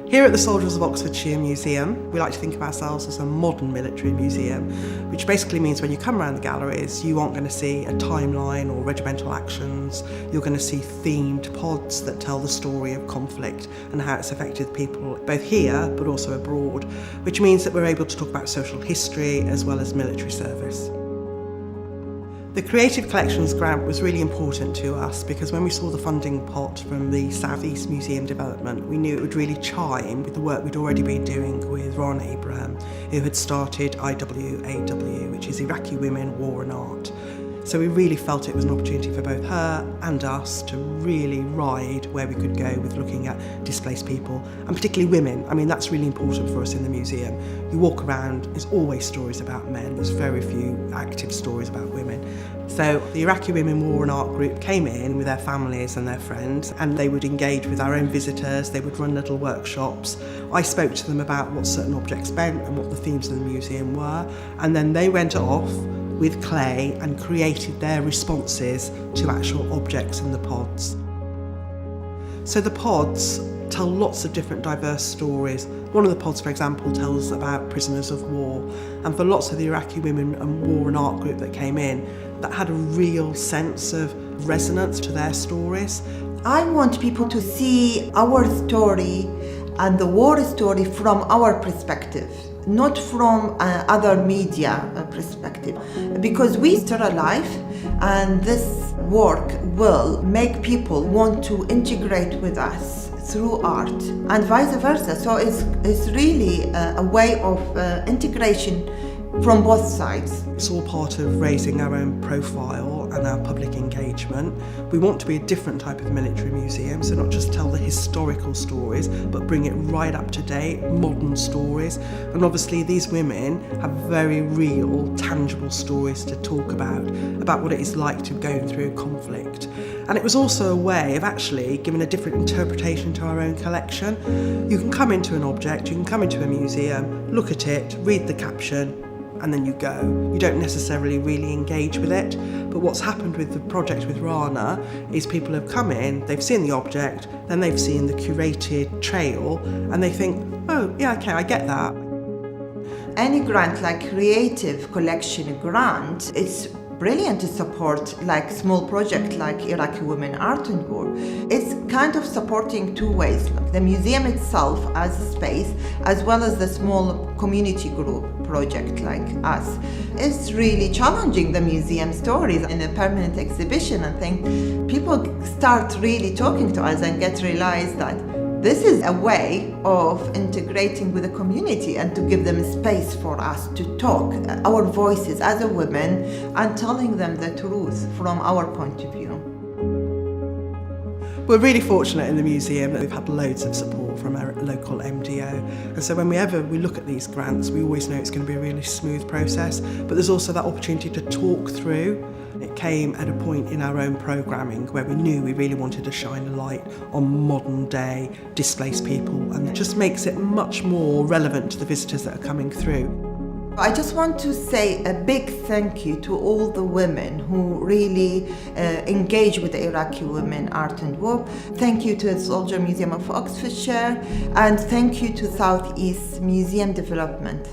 Here at the Soldiers of Oxfordshire Museum, we like to think of ourselves as a modern military museum, which basically means when you come around the galleries, you aren't going to see a timeline or regimental actions. You're going to see themed pods that tell the story of conflict and how it's affected people both here but also abroad, which means that we're able to talk about social history as well as military service. The Creative Collections grant was really important to us because when we saw the funding pot from the South East Museum Development, we knew it would really chime with the work we'd already been doing with Ron Abraham, who had started IWAW, which is Iraqi Women, War and Art. So we really felt it was an opportunity for both her and us to really ride where we could go with looking at displaced people, and particularly women. I mean, that's really important for us in the museum. You walk around, there's always stories about men, there's very few active stories about women. So the Iraqi Women War and Art group came in with their families and their friends, and they would engage with our own visitors, they would run little workshops. I spoke to them about what certain objects meant and what the themes of the museum were, and then they went off with clay and created their responses to actual objects in the pods. So the pods tell lots of different diverse stories. One of the pods, for example, tells about prisoners of war, and for lots of the Iraqi Women and War and Art group that came in, that had a real sense of resonance to their stories. I want people to see our story and the war story from our perspective, not from other media perspective, because we still alive, and this work will make people want to integrate with us through art and vice versa. So it's really a way of integration from both sides. It's all part of raising our own profile and our public engagement. We want to be a different type of military museum, so not just tell the historical stories, but bring it right up to date, modern stories. And obviously these women have very real, tangible stories to talk about what it is like to go through conflict. And it was also a way of actually giving a different interpretation to our own collection. You can come into an object, you can come into a museum, look at it, read the caption, and then you go. You don't necessarily really engage with it. But what's happened with the project with Rana is people have come in, they've seen the object, then they've seen the curated trail, and they think, oh, yeah, okay, I get that. Any grant like Creative Collection grant, it's brilliant to support like small project like Iraqi Women Art and War. It's kind of supporting two ways, like the museum itself as a space, as well as the small community group project like us. It's really challenging the museum stories in a permanent exhibition. I think people start really talking to us and get realized that this is a way of integrating with the community and to give them space for us to talk our voices as a women and telling them the truth from our point of view. We're really fortunate in the museum that we've had loads of support from our local MDO, and so whenever we look at these grants, we always know it's going to be a really smooth process, but there's also that opportunity to talk through. It came at a point in our own programming where we knew we really wanted to shine a light on modern day displaced people, and it just makes it much more relevant to the visitors that are coming through. I just want to say a big thank you to all the women who really engage with the Iraqi Women Art and War. Thank you to the Soldier Museum of Oxfordshire, and thank you to South East Museum Development.